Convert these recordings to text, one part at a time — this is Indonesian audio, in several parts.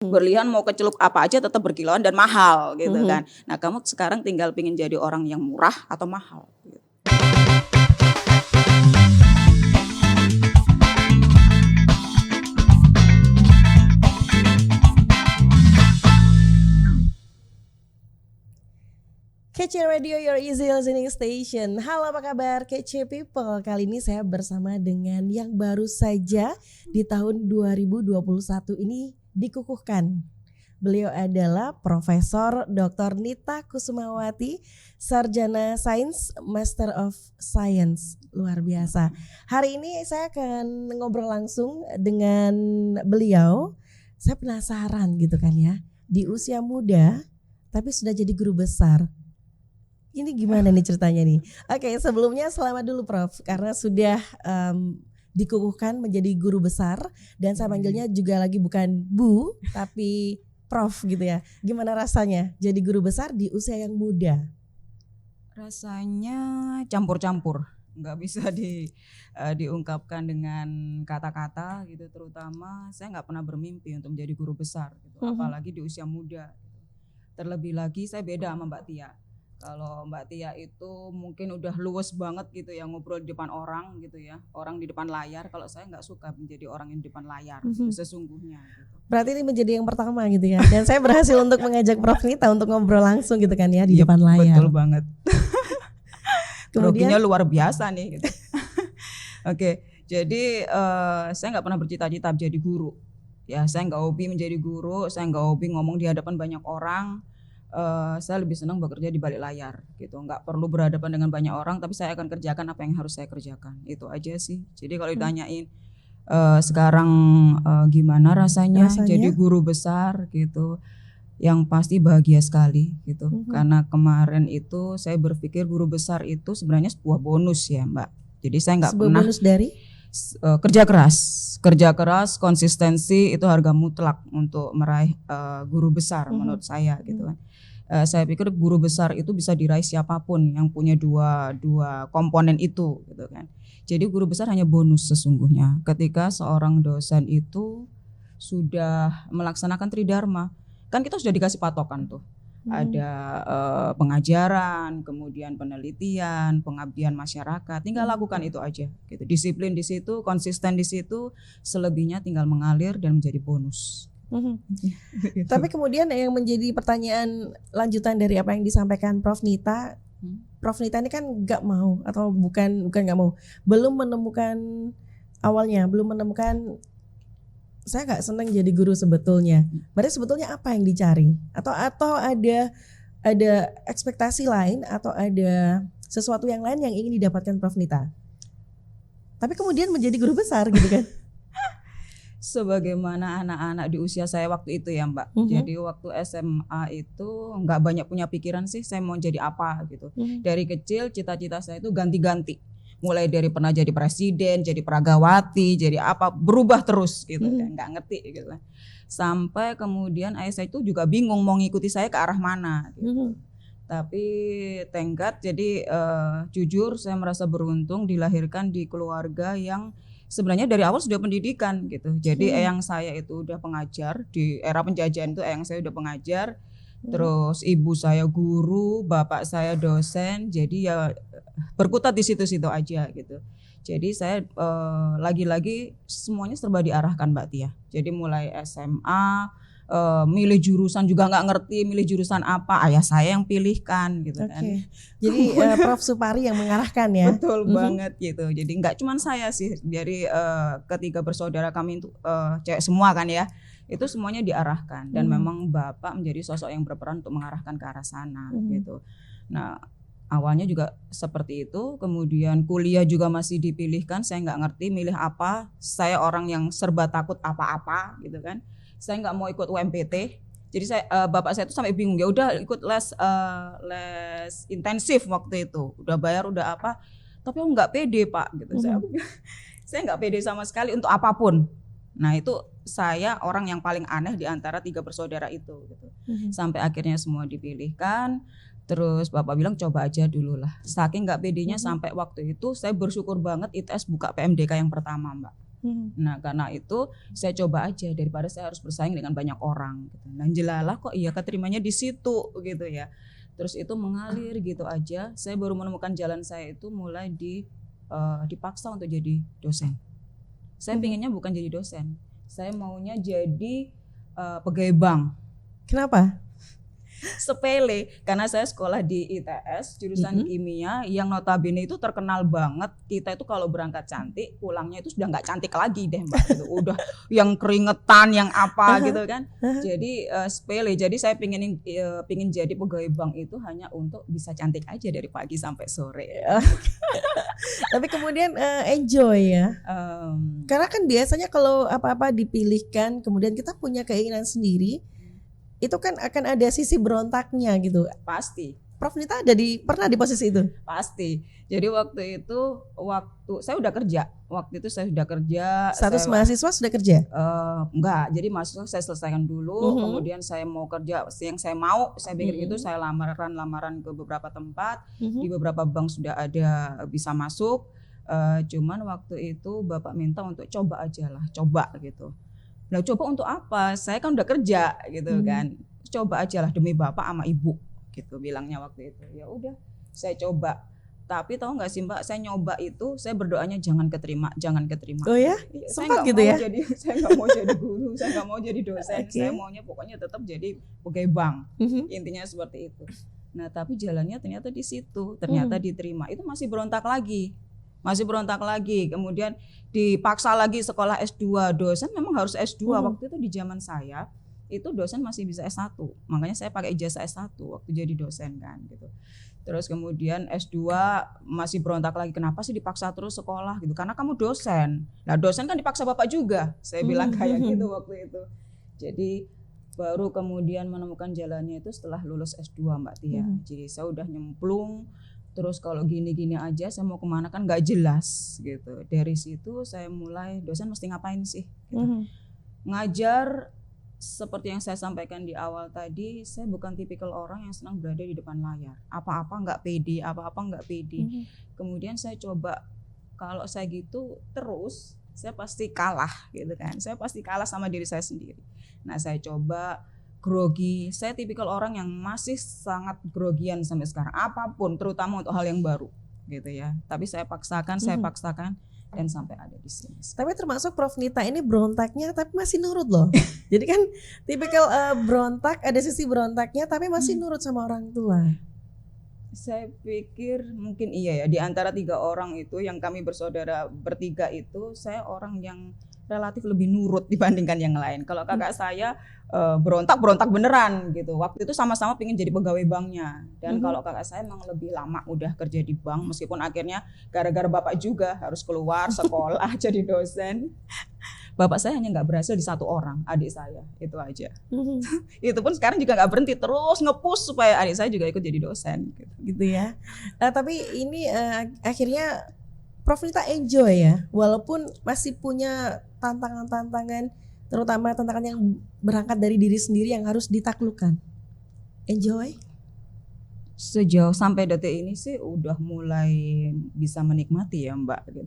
Berlian mau keceluk apa aja tetap berkilauan dan mahal gitu kan. Nah kamu sekarang tinggal pengen jadi orang yang murah atau mahal gitu. Kece Radio, your easy listening station. Halo, apa kabar Kece People? Kali ini saya bersama dengan yang baru saja di tahun 2021 ini dikukuhkan. Beliau adalah Profesor Dr. Nita Kusumawati, Sarjana Sains, Master of Science. Luar biasa. Hari ini saya akan ngobrol langsung dengan beliau. Saya penasaran gitu kan ya, di usia muda tapi sudah jadi guru besar. Ini gimana nih ceritanya nih? Oke, sebelumnya selamat dulu Prof, karena sudah dikukuhkan menjadi guru besar. Dan saya panggilnya juga lagi bukan Bu, tapi Prof gitu ya. Gimana rasanya jadi guru besar di usia yang muda? Rasanya campur-campur, nggak bisa diungkapkan dengan kata-kata gitu. Terutama saya nggak pernah bermimpi untuk menjadi guru besar gitu. Apalagi di usia muda gitu. Terlebih lagi saya beda sama Mbak Tia. Kalau Mbak Tia itu mungkin udah luwes banget gitu ya, ngobrol di depan orang gitu ya, orang di depan layar. Kalau saya nggak suka menjadi orang yang di depan layar sesungguhnya gitu. Berarti ini menjadi yang pertama gitu ya. Dan saya berhasil untuk mengajak Prof Nita untuk ngobrol langsung gitu kan ya di depan layar. Betul banget. Kemudian luar biasa nih gitu. Oke, jadi saya nggak pernah bercita-cita menjadi guru. Ya, saya nggak hobi menjadi guru, saya nggak hobi ngomong di hadapan banyak orang. Saya lebih senang bekerja di balik layar gitu, nggak perlu berhadapan dengan banyak orang, tapi saya akan kerjakan apa yang harus saya kerjakan, itu aja sih. Jadi kalau ditanyain sekarang gimana rasanya jadi guru besar gitu, yang pasti bahagia sekali gitu. Karena kemarin itu saya berpikir guru besar itu sebenarnya sebuah bonus ya Mbak. Jadi saya nggak pernah bonus dari kerja keras, konsistensi itu harga mutlak untuk meraih guru besar menurut saya gitu kan. Saya pikir guru besar itu bisa diraih siapapun yang punya dua komponen itu gitu kan. Jadi guru besar hanya bonus sesungguhnya ketika seorang dosen itu sudah melaksanakan tridharma. Kan kita sudah dikasih patokan tuh. Ada pengajaran, kemudian penelitian, pengabdian masyarakat. Tinggal lakukan itu aja gitu. Disiplin di situ, konsisten di situ, selebihnya tinggal mengalir dan menjadi bonus. Gitu. Tapi kemudian yang menjadi pertanyaan lanjutan dari apa yang disampaikan Prof Nita, Prof Nita ini kan nggak mau atau bukan nggak mau, belum menemukan awalnya, belum menemukan saya nggak senang jadi guru sebetulnya. Berarti sebetulnya apa yang dicari? Atau ada ekspektasi lain atau ada sesuatu yang lain yang ingin didapatkan Prof Nita? Tapi kemudian menjadi guru besar gitu kan? Sebagaimana anak-anak di usia saya waktu itu ya Mbak. Jadi waktu SMA itu nggak banyak punya pikiran sih saya mau jadi apa gitu. Dari kecil cita-cita saya itu ganti-ganti. Mulai dari pernah jadi presiden, jadi pragawati, jadi apa, berubah terus gitu kan, nggak ngerti gitu kan. Sampai kemudian ayah saya itu juga bingung mau ngikuti saya ke arah mana gitu. Tapi thank God, jadi jujur saya merasa beruntung dilahirkan di keluarga yang sebenarnya dari awal sudah pendidikan gitu. Jadi eyang saya itu udah pengajar, di era penjajahan itu eyang saya udah pengajar. Terus ibu saya guru, bapak saya dosen. Jadi ya berkutat di situ-situ aja gitu. Jadi saya lagi-lagi semuanya serba diarahkan Mbak Tia. Jadi mulai SMA milih jurusan juga nggak ngerti milih jurusan apa, ayah saya yang pilihkan gitu kan. Jadi Prof Supari yang mengarahkan ya. Betul banget gitu. Jadi nggak cuma saya sih, dari ketiga bersaudara kami itu cewek semua kan ya. Itu semuanya diarahkan dan memang bapak menjadi sosok yang berperan untuk mengarahkan ke arah sana gitu. Nah awalnya juga seperti itu, kemudian kuliah juga masih dipilihkan, saya nggak ngerti milih apa. Saya orang yang serba takut apa-apa gitu kan. Saya nggak mau ikut UMPT, jadi bapak saya itu sampai bingung, ya udah ikut les intensif waktu itu, udah bayar udah apa, tapi aku nggak pede Pak gitu. Saya nggak pede sama sekali untuk apapun. Nah itu saya orang yang paling aneh di antara tiga bersaudara itu gitu. Sampai akhirnya semua dipilihkan. Terus bapak bilang coba aja dulu lah. Saking nggak pedenya sampai waktu itu saya bersyukur banget ITS buka PMDK yang pertama Mbak. Nah karena itu saya coba aja daripada saya harus bersaing dengan banyak orang gitu. Nah jelalah kok iya keterimanya di situ gitu ya. Terus itu mengalir gitu aja. Saya baru menemukan jalan saya itu mulai dipaksa untuk jadi dosen. Saya pinginnya bukan jadi dosen. Saya maunya jadi pegawai bank. Kenapa? Sepele, karena saya sekolah di ITS jurusan kimia yang notabene itu terkenal banget. Kita itu kalau berangkat cantik, pulangnya itu sudah nggak cantik lagi deh Mbak. Gitu. Udah yang keringetan, yang apa gitu kan. Jadi sepele. Jadi saya pingin jadi pegawai bank itu hanya untuk bisa cantik aja dari pagi sampai sore. Tapi kemudian enjoy ya. Karena kan biasanya kalau apa-apa dipilihkan, kemudian kita punya keinginan sendiri, itu kan akan ada sisi berontaknya gitu. Pasti. Prof Nita pernah di posisi itu? Pasti. Jadi waktu saya udah kerja. Waktu itu saya sudah kerja. Status mahasiswa sudah kerja? Enggak. Jadi mahasiswa saya selesaikan dulu. Kemudian saya mau kerja yang saya mau. Saya pikir gitu. Saya lamaran ke beberapa tempat. Di beberapa bank sudah ada bisa masuk. Cuman waktu itu bapak minta untuk coba aja lah. Coba gitu. Nah coba untuk apa? Saya kan udah kerja gitu kan. Coba aja lah demi bapak sama ibu gitu bilangnya waktu itu. Ya udah saya coba. Tapi tahu nggak sih Mbak, saya nyoba itu saya berdoanya jangan keterima. Oh ya? Sempat gitu ya? Saya nggak mau jadi guru, saya nggak mau jadi dosen. Saya maunya pokoknya tetap jadi pegawai bank. Intinya seperti itu. Nah tapi jalannya ternyata di situ, ternyata diterima. Itu masih berontak lagi. Kemudian dipaksa lagi sekolah S2. Dosen memang harus S2. Waktu itu di zaman saya itu dosen masih bisa S1. Makanya saya pakai ijazah S1 waktu jadi dosen kan gitu. Terus kemudian S2 masih berontak lagi, kenapa sih dipaksa terus sekolah gitu? Karena kamu dosen. Nah, dosen kan dipaksa bapak juga. Saya bilang kayak gitu waktu itu. Jadi baru kemudian menemukan jalannya itu setelah lulus S2 Mbak Tia. Jadi saya udah nyemplung. Terus kalau gini-gini aja saya mau kemana kan gak jelas gitu. Dari situ saya mulai dosen mesti ngapain sih gitu. Ngajar seperti yang saya sampaikan di awal tadi, saya bukan tipikal orang yang senang berada di depan layar. Apa-apa nggak pede. Kemudian saya coba, kalau saya gitu terus saya pasti kalah gitu kan. Saya pasti kalah sama diri saya sendiri. Nah saya coba grogi. Saya tipikal orang yang masih sangat grogian sampai sekarang. Apapun, terutama untuk hal yang baru, gitu ya. Tapi saya paksakan dan sampai ada di sini. Tapi termasuk Prof Nita ini berontaknya, tapi masih nurut loh. Jadi kan tipikal berontak, ada sisi berontaknya, tapi masih nurut sama orang tua. Saya pikir mungkin iya ya. Di antara 3 orang itu, yang kami bersaudara bertiga itu, saya orang yang relatif lebih nurut dibandingkan yang lain. Kalau kakak saya berontak beneran gitu. Waktu itu sama-sama pengen jadi pegawai banknya. Dan kalau kakak saya memang lebih lama udah kerja di bank, meskipun akhirnya gara-gara bapak juga harus keluar sekolah jadi dosen. Bapak saya hanya nggak berhasil di 1 orang, adik saya, itu aja. Itu pun sekarang juga nggak berhenti, terus nge-push supaya adik saya juga ikut jadi dosen. Gitu ya. Tapi ini akhirnya Prof Nita enjoy ya, walaupun masih punya tantangan-tantangan, terutama tantangan yang berangkat dari diri sendiri yang harus ditaklukkan. Enjoy? Sejauh sampai detik ini sih udah mulai bisa menikmati ya Mbak gitu.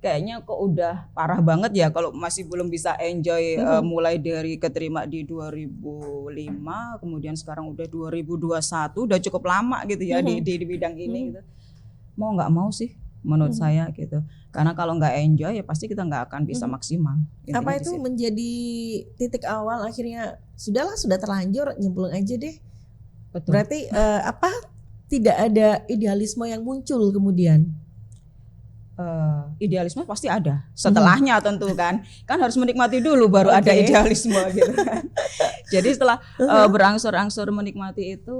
Kayaknya kok udah parah banget ya kalau masih belum bisa enjoy. Mulai dari keterima di 2005, kemudian sekarang udah 2021, udah cukup lama gitu ya di bidang ini gitu. Mau nggak mau sih menurut saya gitu. Karena kalau nggak enjoy ya pasti kita nggak akan bisa maksimal. Apa itu menjadi titik awal akhirnya sudah terlanjur, nyemplung aja deh. Betul. Berarti tidak ada idealisme yang muncul kemudian? Idealisme pasti ada. Setelahnya tentu kan harus menikmati dulu baru ada idealisme gitu kan. Jadi setelah berangsur-angsur menikmati itu,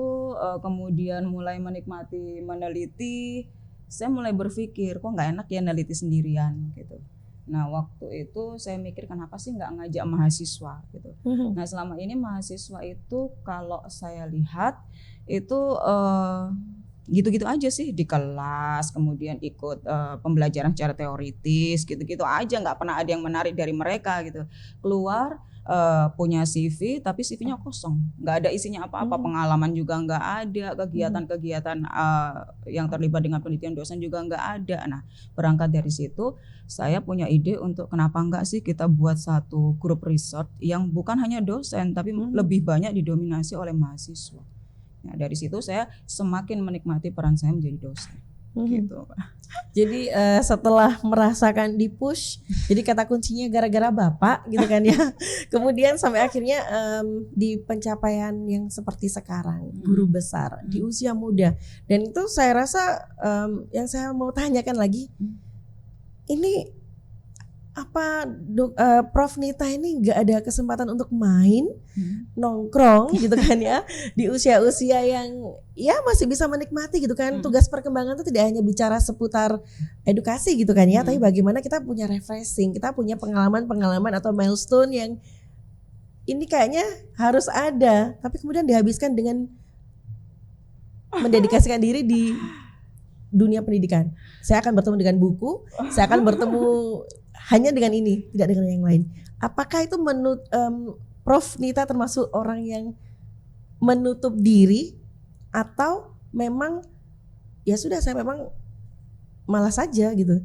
kemudian mulai menikmati meneliti, saya mulai berpikir kok nggak enak ya neliti sendirian gitu. Nah waktu itu saya mikir kenapa sih nggak ngajak mahasiswa gitu. Nah selama ini mahasiswa itu kalau saya lihat itu gitu-gitu aja sih di kelas, kemudian ikut pembelajaran secara teoritis gitu-gitu aja, nggak pernah ada yang menarik dari mereka gitu. Keluar punya CV tapi CV-nya kosong, nggak ada isinya apa-apa, pengalaman juga nggak ada, kegiatan-kegiatan yang terlibat dengan penelitian dosen juga nggak ada. Nah, berangkat dari situ saya punya ide untuk kenapa nggak sih kita buat satu grup riset yang bukan hanya dosen tapi lebih banyak didominasi oleh mahasiswa. Nah, dari situ saya semakin menikmati peran saya menjadi dosen. Gitu, Pak. Jadi setelah merasakan di-push, jadi kata kuncinya gara-gara Bapak gitu kan ya. Kemudian sampai akhirnya di pencapaian yang seperti sekarang, guru besar di usia muda. Dan itu saya rasa yang saya mau tanyakan lagi, ini apa Prof Nita ini nggak ada kesempatan untuk main, nongkrong gitu kan ya, di usia-usia yang ya masih bisa menikmati gitu kan. Tugas perkembangan itu tidak hanya bicara seputar edukasi gitu kan ya, tapi bagaimana kita punya refreshing, kita punya pengalaman-pengalaman atau milestone yang ini kayaknya harus ada, tapi kemudian dihabiskan dengan mendedikasikan diri di dunia pendidikan. Saya akan bertemu dengan buku, saya akan bertemu hanya dengan ini, tidak dengan yang lain. Apakah itu Prof Nita termasuk orang yang menutup diri atau memang ya sudah saya memang malas saja gitu?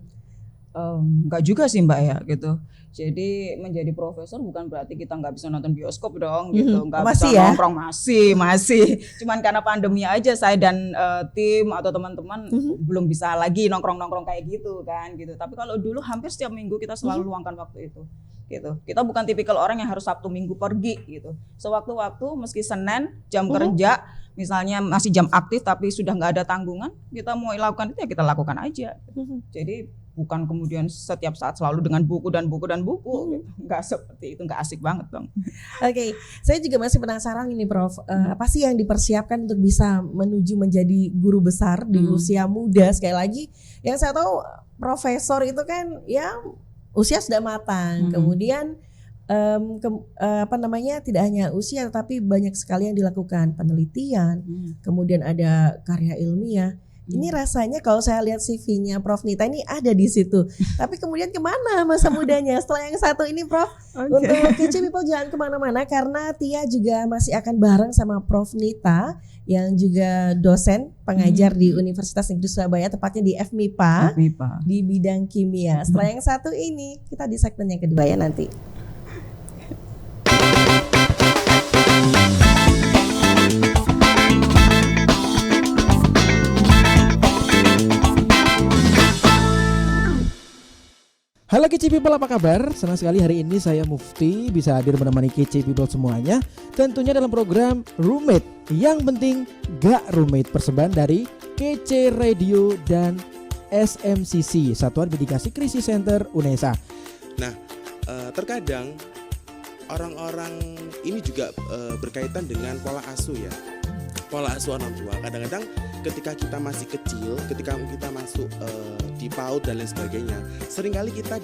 Enggak juga sih Mbak ya gitu. Jadi menjadi profesor bukan berarti kita nggak bisa nonton bioskop dong gitu, nggak bisa ya? nongkrong, masih. Cuman karena pandemi aja saya dan tim atau teman-teman belum bisa lagi nongkrong kayak gitu kan gitu. Tapi kalau dulu hampir setiap minggu kita selalu luangkan waktu itu. Gitu. Kita bukan tipikal orang yang harus Sabtu Minggu pergi gitu. Sewaktu-waktu meski Senin jam kerja misalnya masih jam aktif tapi sudah nggak ada tanggungan, kita mau lakukan itu ya kita lakukan aja. Jadi bukan kemudian setiap saat selalu dengan buku dan buku gitu. Nggak seperti itu, nggak asik banget dong. Oke, saya juga masih penasaran ini Prof, apa sih yang dipersiapkan untuk bisa menuju menjadi guru besar di usia muda? Sekali lagi yang saya tahu profesor itu kan ya usia sudah matang, kemudian tidak hanya usia tapi banyak sekali yang dilakukan penelitian, kemudian ada karya ilmiah. Ini rasanya kalau saya lihat CV-nya Prof Nita ini ada di situ. Tapi kemudian kemana masa mudanya? Setelah yang satu ini Prof, untuk Kece People jangan kemana-mana karena Tia juga masih akan bareng sama Prof Nita yang juga dosen pengajar di Universitas Negeri Surabaya, tepatnya di FMIPA. Di bidang kimia. Setelah yang satu ini kita di segmen yang kedua ya nanti. Halo Kece People, apa kabar? Senang sekali hari ini saya Mufti bisa hadir menemani Kece People semuanya. Tentunya dalam program Roommate. Yang penting gak roommate, persembahan dari Kece Radio dan SMCC, Satuan Mitigasi Krisis Center UNESA. Nah, terkadang orang-orang ini juga berkaitan dengan pola asuh ya. Pola asuh orang tua. Kadang-kadang ketika kita masih kecil, ketika kita masuk di PAUD dan lain sebagainya, seringkali kita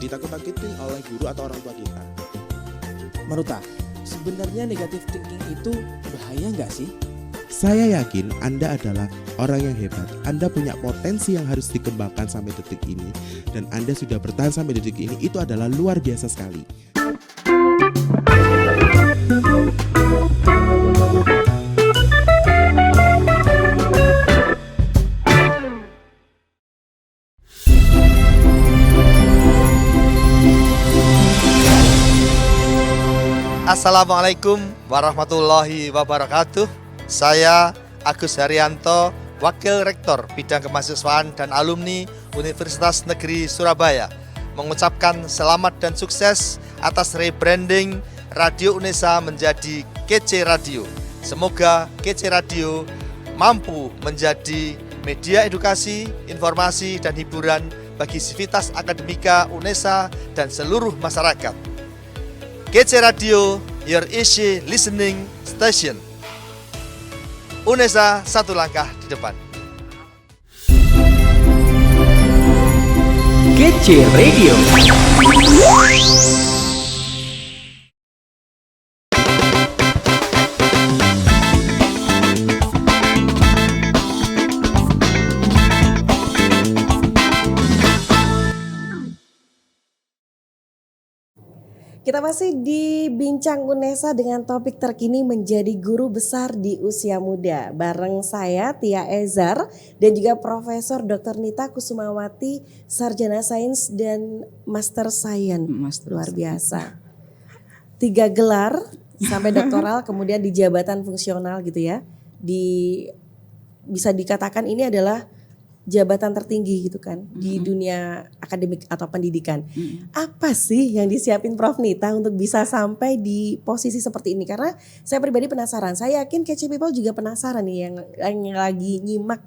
ditakut-takutin oleh guru atau orang tua kita. Maruta, sebenarnya negative thinking itu bahaya nggak sih? Saya yakin Anda adalah orang yang hebat. Anda punya potensi yang harus dikembangkan sampai detik ini, dan Anda sudah bertahan sampai detik ini. Itu adalah luar biasa sekali. Assalamualaikum warahmatullahi wabarakatuh. Saya Agus Haryanto, Wakil Rektor Bidang Kemahasiswaan dan Alumni Universitas Negeri Surabaya, mengucapkan selamat dan sukses atas rebranding Radio UNESA menjadi Kece Radio. Semoga Kece Radio mampu menjadi media edukasi, informasi, dan hiburan bagi sivitas akademika UNESA dan seluruh masyarakat. Kece Radio, your easy listening station. UNESA satu langkah di depan. Kece Radio. Kita masih di Bincang Unesa dengan topik terkini menjadi guru besar di usia muda. Bareng saya Tia Ezar dan juga Profesor Dr. Nita Kusumawati, Sarjana Sains dan Master Science. Luar biasa. 3 gelar sampai doktoral, kemudian di jabatan fungsional gitu ya. Bisa dikatakan ini adalah jabatan tertinggi gitu kan di dunia akademik atau pendidikan. Apa sih yang disiapin Prof Nita untuk bisa sampai di posisi seperti ini? Karena saya pribadi penasaran. Saya yakin Kece People juga penasaran nih yang lagi nyimak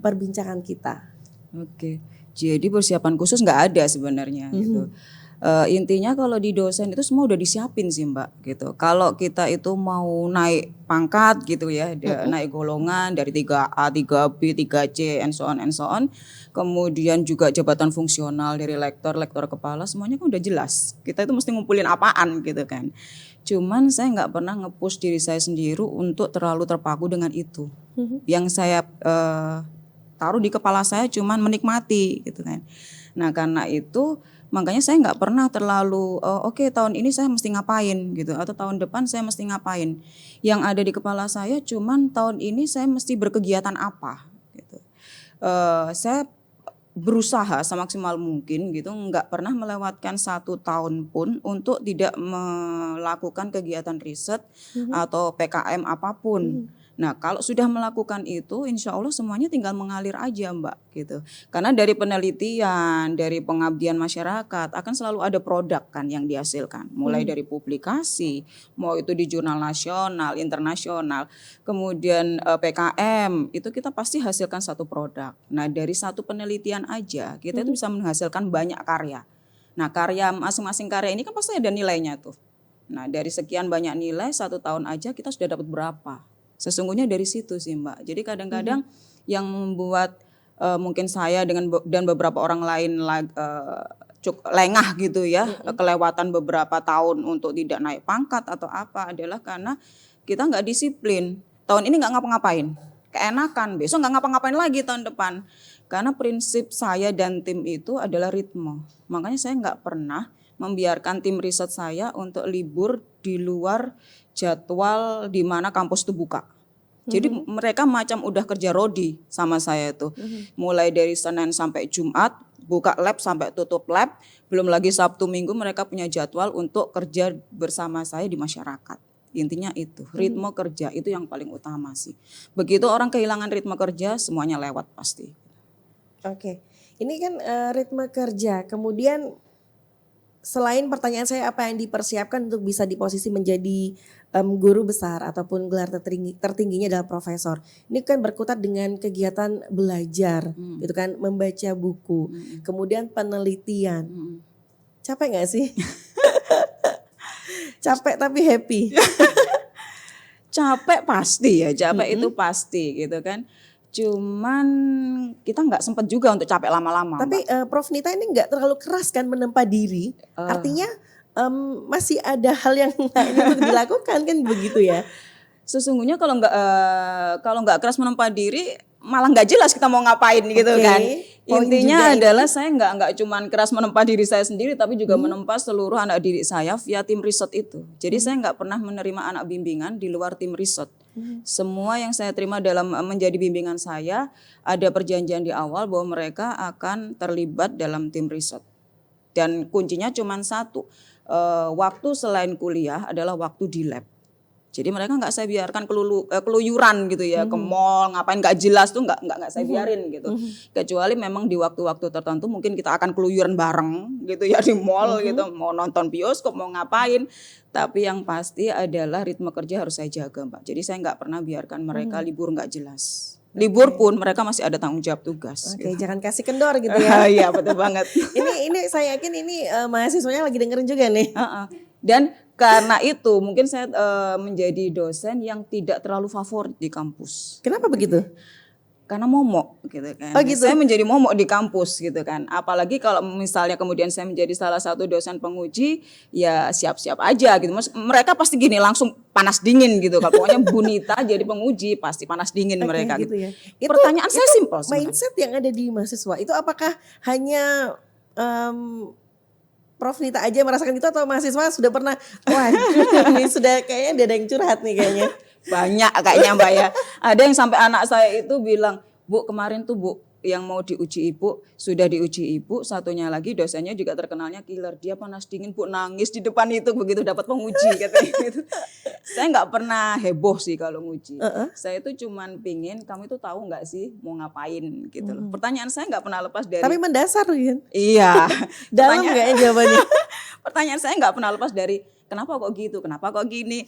perbincangan kita. Oke, jadi persiapan khusus nggak ada sebenarnya gitu. Intinya kalau di dosen itu semua udah disiapin sih Mbak gitu. Kalau kita itu mau naik pangkat gitu ya, naik golongan dari 3A, 3B, 3C, and so on. Kemudian juga jabatan fungsional dari lektor kepala, semuanya kan udah jelas. Kita itu mesti ngumpulin apaan gitu kan. Cuman saya nggak pernah nge-push diri saya sendiri untuk terlalu terpaku dengan itu. Yang saya taruh di kepala saya cuman menikmati gitu kan. Nah karena itu makanya saya nggak pernah terlalu oke, tahun ini saya mesti ngapain gitu atau tahun depan saya mesti ngapain. Yang ada di kepala saya cuman tahun ini saya mesti berkegiatan apa gitu. Saya berusaha semaksimal mungkin gitu, nggak pernah melewatkan 1 tahun pun untuk tidak melakukan kegiatan riset atau PKM apapun. Nah kalau sudah melakukan itu insya Allah semuanya tinggal mengalir aja Mbak gitu. Karena dari penelitian, dari pengabdian masyarakat akan selalu ada produk kan yang dihasilkan. Mulai dari publikasi, mau itu di jurnal nasional, internasional. Kemudian PKM itu kita pasti hasilkan satu produk. Nah dari satu penelitian aja kita itu bisa menghasilkan banyak karya. Nah karya masing-masing karya ini kan pasti ada nilainya tuh. Nah dari sekian banyak nilai 1 tahun aja kita sudah dapat berapa. Sesungguhnya dari situ sih Mbak. Jadi kadang-kadang yang membuat mungkin saya dan beberapa orang lain lengah gitu ya, kelewatan beberapa tahun untuk tidak naik pangkat atau apa adalah karena kita nggak disiplin. Tahun ini nggak ngapa-ngapain, keenakan, besok nggak ngapa-ngapain lagi tahun depan. Karena prinsip saya dan tim itu adalah ritme. Makanya saya nggak pernah membiarkan tim riset saya untuk libur di luar jadwal di mana kampus itu buka. Jadi mereka macam udah kerja rodi sama saya itu. Mulai dari Senin sampai Jumat, buka lab sampai tutup lab. Belum lagi Sabtu Minggu mereka punya jadwal untuk kerja bersama saya di masyarakat. Intinya itu, ritme kerja itu yang paling utama sih. Begitu orang kehilangan ritme kerja, semuanya lewat pasti. Oke, ini kan ritme kerja. Kemudian selain pertanyaan saya apa yang dipersiapkan untuk bisa di posisi menjadi guru besar ataupun gelar tertingginya adalah profesor. Ini kan berkutat dengan kegiatan belajar, gitu kan, membaca buku, kemudian penelitian. Capek nggak sih? Capek tapi happy. Capek pasti ya, capek itu pasti gitu kan. Cuman kita nggak sempat juga untuk capek lama-lama. Tapi Prof Nita ini nggak terlalu keras kan menempa diri. Artinya masih ada hal yang lain untuk dilakukan kan begitu ya? Sesungguhnya kalau nggak keras menempa diri malah nggak jelas kita mau ngapain gitu kan. Intinya adalah saya nggak cuman keras menempa diri saya sendiri tapi juga menempa seluruh anak didik saya via tim riset itu. Jadi saya nggak pernah menerima anak bimbingan di luar tim riset. Semua yang saya terima dalam menjadi bimbingan saya ada perjanjian di awal bahwa mereka akan terlibat dalam tim riset. Dan kuncinya cuma satu, waktu selain kuliah adalah waktu di lab. Jadi mereka nggak saya biarkan keluyuran gitu ya, ke mall ngapain nggak jelas tuh nggak saya biarin gitu. Kecuali memang di waktu-waktu tertentu mungkin kita akan keluyuran bareng gitu ya di mall gitu, mau nonton bioskop mau ngapain. Tapi yang pasti adalah ritme kerja harus saya jaga Mbak. Jadi saya nggak pernah biarkan mereka libur nggak jelas. Libur pun mereka masih ada tanggung jawab tugas. Oke, gitu. jangan kasih kendor gitu ya. Iya betul banget. ini saya yakin ini mahasiswanya lagi dengerin juga nih. Dan karena itu mungkin saya menjadi dosen yang tidak terlalu favorit di kampus. Kenapa begitu? Karena momok gitu kan. Oh gitu. Saya menjadi momok di kampus gitu kan. Apalagi kalau misalnya kemudian saya menjadi salah satu dosen penguji, ya siap-siap aja gitu. Mereka pasti gini langsung panas dingin gitu. Kalau pokoknya Bu Nita jadi penguji pasti panas dingin mereka gitu. Ya. Itu, pertanyaan saya simpel sebenarnya. Mindset yang ada di mahasiswa itu apakah hanya Prof Nita aja merasakan itu atau mahasiswa sudah pernah? Wah, ini sudah kayaknya ada yang curhat nih kayaknya. Banyak kayaknya Mbak ya. Ada yang sampai anak saya itu bilang, Bu kemarin tuh Bu yang mau diuji ibu, sudah diuji ibu, satunya lagi dosennya juga terkenalnya killer. Dia panas dingin Bu, nangis di depan itu begitu dapat penguji katanya gitu. Saya nggak pernah heboh sih kalau nguji. Saya itu cuman pingin kamu itu tahu nggak sih mau ngapain gitu loh. Pertanyaan saya nggak pernah lepas dari. Tapi mendasar kan? Iya. Dalam nggak ya jawabannya? Pertanyaan saya nggak pernah lepas dari kenapa kok gitu, kenapa kok gini,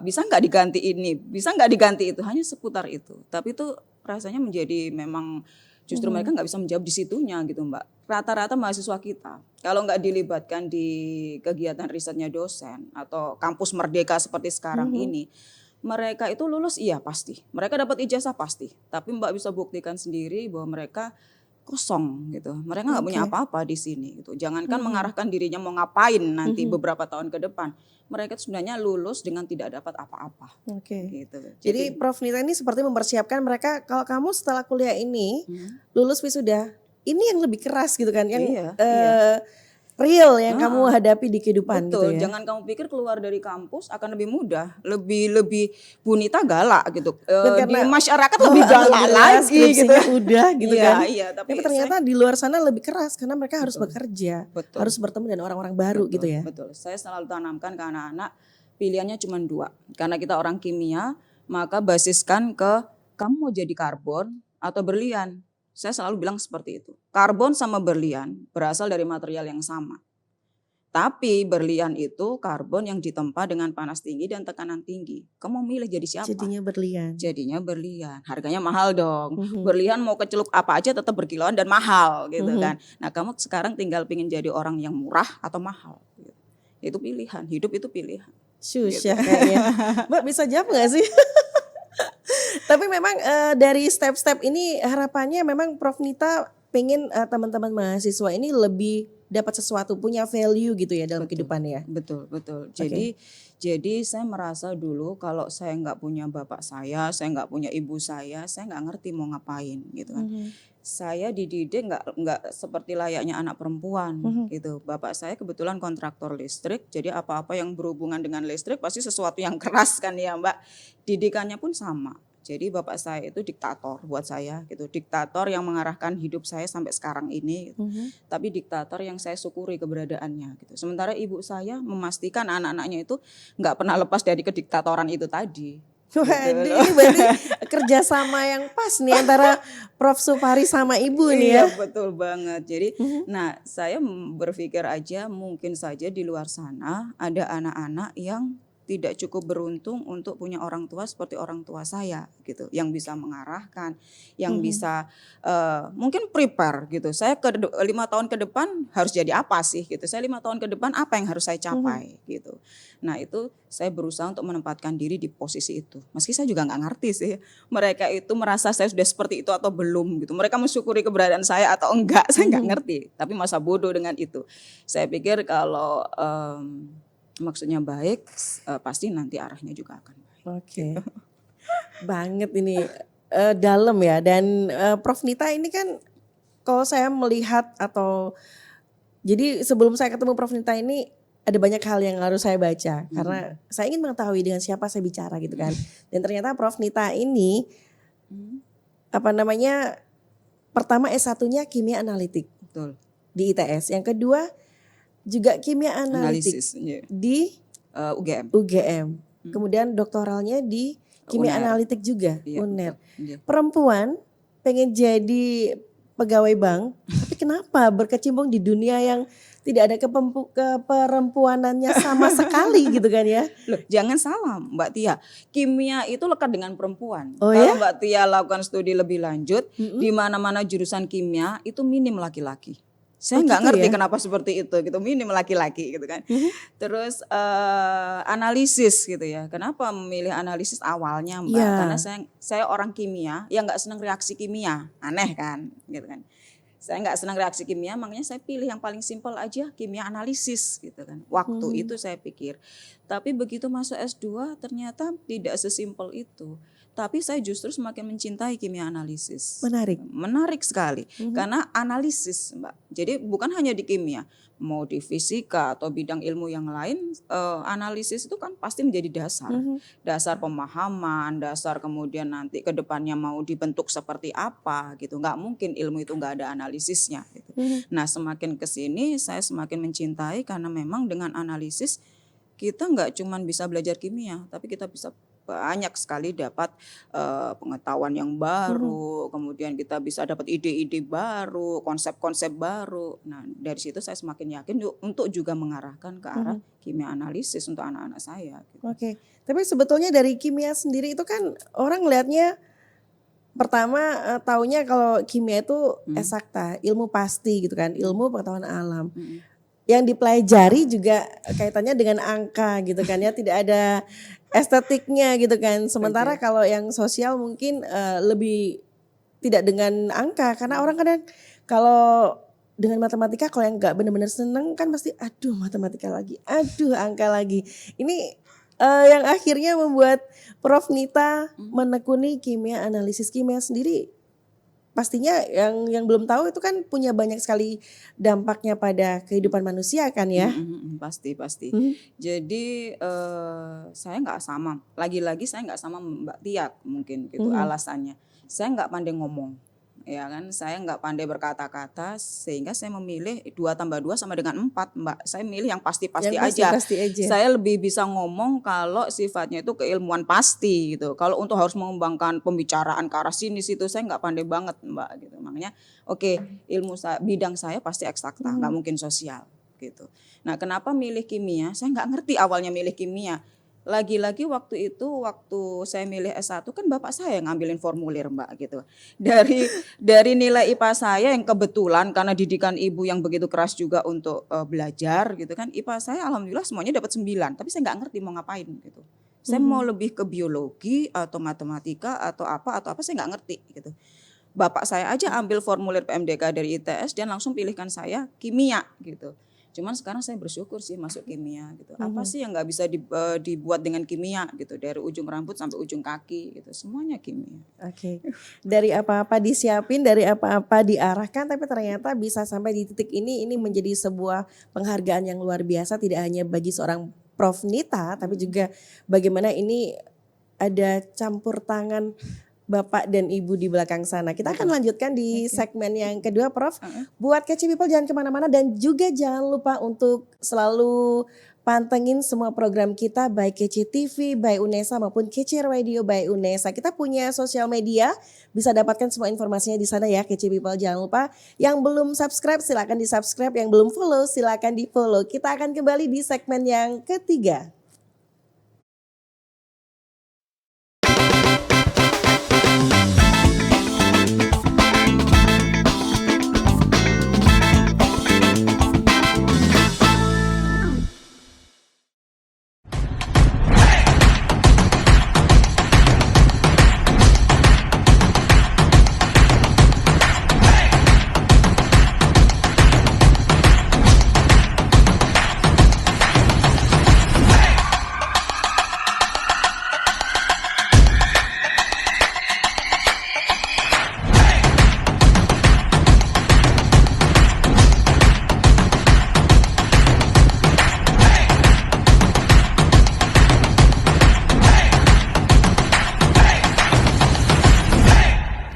bisa nggak diganti ini, bisa nggak diganti itu, hanya seputar itu. Tapi itu rasanya menjadi memang justru mereka nggak bisa menjawab di situnya gitu Mbak. Rata-rata mahasiswa kita kalau nggak dilibatkan di kegiatan risetnya dosen atau kampus merdeka seperti sekarang ini, mereka itu lulus iya pasti, mereka dapat ijazah pasti. Tapi Mbak bisa buktikan sendiri bahwa mereka kosong gitu. Mereka nggak punya apa-apa di sini gitu. Jangankan mengarahkan dirinya mau ngapain nanti beberapa tahun ke depan. Mereka itu sebenarnya lulus dengan tidak dapat apa-apa. Gitu. Jadi Prof Nita ini seperti mempersiapkan mereka kalau kamu setelah kuliah ini lulus wisuda, ini yang lebih keras gitu kan, yang real yang kamu hadapi di kehidupan. Betul, gitu ya. jangan kamu pikir keluar dari kampus akan lebih mudah, lebih Bu Nita galak gitu. Di masyarakat lebih galak lagi gitu. Udah gitu kan. Iya, tapi ternyata di luar sana lebih keras karena mereka harus bekerja, harus bertemu dengan orang-orang baru gitu ya. Betul. Saya selalu tanamkan ke anak-anak pilihannya cuma 2. Karena kita orang kimia, maka basiskan ke kamu mau jadi karbon atau berlian. Saya selalu bilang seperti itu. Karbon sama berlian berasal dari material yang sama. Tapi berlian itu karbon yang ditempa dengan panas tinggi dan tekanan tinggi. Kamu milih jadi siapa? Jadinya berlian. Jadinya berlian. Harganya mahal dong. Berlian mau kecelup apa aja tetap berkilauan dan mahal gitu kan. Nah kamu sekarang tinggal pingin jadi orang yang murah atau mahal. Gitu. Itu pilihan. Hidup itu pilihan. Susah kayaknya. Mbak bisa jawab gak sih? Tapi memang dari step-step ini harapannya memang Prof Nita pengen teman-teman mahasiswa ini lebih dapat sesuatu, punya value gitu ya dalam kehidupannya. Betul. Jadi saya merasa dulu kalau saya nggak punya bapak saya nggak punya ibu saya nggak ngerti mau ngapain gitu kan. Saya dididik nggak seperti layaknya anak perempuan gitu. Bapak saya kebetulan kontraktor listrik, jadi apa-apa yang berhubungan dengan listrik pasti sesuatu yang keras kan ya Mbak. Didikannya pun sama. Jadi bapak saya itu diktator buat saya gitu. Diktator yang mengarahkan hidup saya sampai sekarang ini gitu. Tapi diktator yang saya syukuri keberadaannya gitu. Sementara ibu saya memastikan anak-anaknya itu nggak pernah lepas dari kediktatoran itu tadi. Waduh, ini berarti kerjasama yang pas nih antara Prof Supari sama Ibu nih ya. Iya betul banget. Jadi nah saya berpikir aja mungkin saja di luar sana ada anak-anak yang tidak cukup beruntung untuk punya orang tua seperti orang tua saya gitu, yang bisa mengarahkan, yang bisa mungkin prepare gitu. Saya 5 tahun ke depan harus jadi apa sih gitu. Saya 5 tahun ke depan apa yang harus saya capai gitu. Nah itu saya berusaha untuk menempatkan diri di posisi itu. Meski saya juga nggak ngerti sih mereka itu merasa saya sudah seperti itu atau belum gitu. Mereka mensyukuri keberadaan saya atau enggak, saya nggak ngerti. Tapi masa bodoh dengan itu. Saya pikir kalau maksudnya baik, pasti nanti arahnya juga akan baik. Oke. Banget ini dalam ya. Dan Prof Nita ini kan kalau saya melihat atau jadi sebelum saya ketemu Prof Nita ini ada banyak hal yang harus saya baca karena saya ingin mengetahui dengan siapa saya bicara gitu kan. Dan ternyata Prof Nita ini pertama S1-nya kimia analitik. Betul. Di ITS. Yang kedua juga kimia analitik di UGM. Kemudian doktoralnya di kimia analitik juga, UNER. Perempuan pengen jadi pegawai bank, tapi kenapa berkecimpung di dunia yang tidak ada keperempuanannya sama sekali gitu kan ya? Loh, jangan salah Mbak Tia, kimia itu lekat dengan perempuan. Oh, kalau ya? Mbak Tia lakukan studi lebih lanjut, di mana-mana jurusan kimia itu minim laki-laki. Saya nggak ngerti kenapa seperti itu gitu, minim laki-laki gitu kan. Terus analisis gitu ya. Kenapa memilih analisis awalnya Mbak? Karena saya orang kimia yang nggak senang reaksi kimia, aneh kan, gitu kan. Saya nggak senang reaksi kimia, makanya saya pilih yang paling simpel aja, kimia analisis gitu kan. Waktu itu saya pikir Tapi begitu masuk S2 ternyata tidak sesimpel itu. Tapi saya justru semakin mencintai kimia analisis. Menarik sekali. Karena analisis, Mbak. Jadi bukan hanya di kimia, mau di fisika atau bidang ilmu yang lain, analisis itu kan pasti menjadi dasar. Dasar pemahaman, dasar kemudian nanti ke depannya mau dibentuk seperti apa gitu. Nggak mungkin ilmu itu nggak ada analisisnya gitu. Nah, semakin kesini saya semakin mencintai karena memang dengan analisis kita nggak cuma bisa belajar kimia, tapi kita bisa banyak sekali dapat pengetahuan yang baru, kemudian kita bisa dapat ide-ide baru, konsep-konsep baru. Nah, dari situ saya semakin yakin untuk juga mengarahkan ke arah kimia analisis untuk anak-anak saya. Gitu. Oke, tapi sebetulnya dari kimia sendiri itu kan orang lihatnya pertama taunya kalau kimia itu eksakta, ilmu pasti gitu kan, ilmu pengetahuan alam. Yang dipelajari juga kaitannya dengan angka gitu kan ya, tidak ada estetiknya gitu kan. Sementara kalau yang sosial mungkin lebih tidak dengan angka, karena orang kadang kalau dengan matematika kalau yang nggak benar-benar seneng kan pasti aduh matematika lagi, aduh angka lagi. Ini yang akhirnya membuat Prof Nita menekuni kimia analisis. Kimia sendiri pastinya yang belum tahu itu kan punya banyak sekali dampaknya pada kehidupan manusia kan ya. Pasti. Jadi saya nggak sama. Lagi-lagi saya nggak sama Mbak Tia mungkin gitu alasannya. Saya nggak pandai ngomong, ya kan. Saya nggak pandai berkata-kata sehingga saya memilih 2 tambah 2 sama dengan 4 Mbak. Saya milih yang pasti-pasti aja. Saya lebih bisa ngomong kalau sifatnya itu keilmuan pasti gitu. Kalau untuk harus mengembangkan pembicaraan ke arah sini situ saya nggak pandai banget Mbak gitu. Makanya ilmu bidang saya pasti eksakta, nggak mungkin sosial gitu. Nah, kenapa milih kimia? Saya nggak ngerti awalnya milih kimia. Lagi-lagi waktu saya milih S1 kan bapak saya yang ngambilin formulir Mbak gitu. Dari nilai IPA saya yang kebetulan karena didikan ibu yang begitu keras juga untuk belajar gitu kan. IPA saya alhamdulillah semuanya dapat 9, tapi saya nggak ngerti mau ngapain gitu. Saya mau lebih ke biologi atau matematika atau apa saya nggak ngerti gitu. Bapak saya aja ambil formulir PMDK dari ITS dan langsung pilihkan saya kimia gitu. Cuman sekarang saya bersyukur sih masuk kimia gitu. Apa sih yang nggak bisa dibuat dengan kimia gitu, dari ujung rambut sampai ujung kaki gitu, semuanya kimia. Oke. Dari apa-apa disiapin, dari apa-apa diarahkan, tapi ternyata bisa sampai di titik ini menjadi sebuah penghargaan yang luar biasa, tidak hanya bagi seorang Prof Nita, tapi juga bagaimana ini ada campur tangan Bapak dan Ibu di belakang sana. Kita akan lanjutkan di segmen yang kedua, Prof. Buat Kece People jangan kemana-mana dan juga jangan lupa untuk selalu pantengin semua program kita baik Kece TV, by UNESA maupun Kece Radio by UNESA. Kita punya sosial media, bisa dapatkan semua informasinya di sana ya Kece People. Jangan lupa yang belum subscribe silakan di subscribe, yang belum follow silakan di follow. Kita akan kembali di segmen yang ketiga.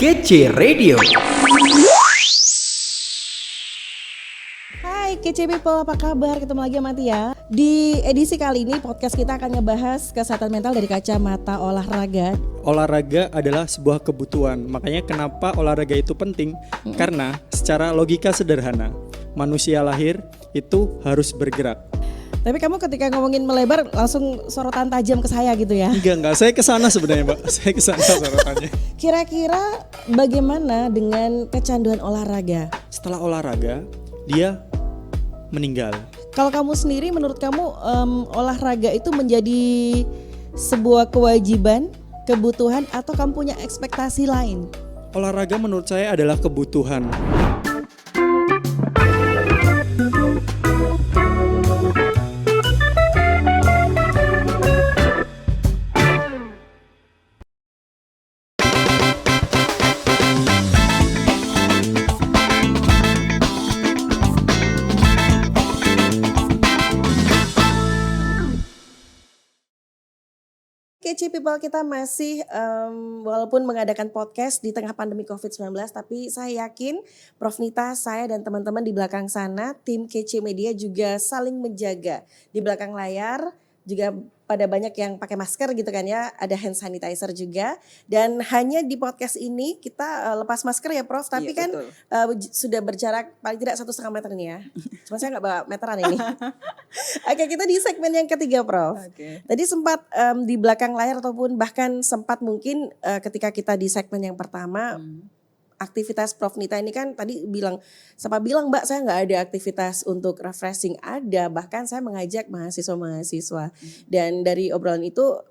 Kece Radio. Hai Kece People, apa kabar? Ketemu lagi sama Tia. Di edisi kali ini podcast kita akan ngebahas kesehatan mental dari kacamata olahraga. Olahraga adalah sebuah kebutuhan. Makanya kenapa olahraga itu penting? Karena secara logika sederhana, manusia lahir itu harus bergerak. Tapi kamu ketika ngomongin melebar langsung sorotan tajam ke saya gitu ya? Enggak, saya kesana sebenarnya Mbak. Saya kesana sorotannya. Kira-kira bagaimana dengan kecanduan olahraga? Setelah olahraga, dia meninggal. Kalau kamu sendiri, menurut kamu olahraga itu menjadi sebuah kewajiban, kebutuhan, atau kamu punya ekspektasi lain? Olahraga menurut saya adalah kebutuhan. Kece People, kita masih walaupun mengadakan podcast di tengah pandemi COVID-19, tapi saya yakin Prof Nita, saya dan teman-teman di belakang sana, tim Kece Media juga saling menjaga. Di belakang layar juga pada banyak yang pakai masker gitu kan ya, ada hand sanitizer juga. Dan hanya di podcast ini kita lepas masker ya Prof, tapi Iya, kan betul. sudah berjarak paling tidak 1,5 meter nih ya. Cuma saya nggak bawa meteran ini. Oke, kita di segmen yang ketiga Prof. Oke. Tadi sempat di belakang layar ataupun bahkan sempat mungkin ketika kita di segmen yang pertama aktivitas Prof Nita ini kan tadi siapa bilang Mbak saya nggak ada aktivitas untuk refreshing, ada, bahkan saya mengajak mahasiswa-mahasiswa dan dari obrolan itu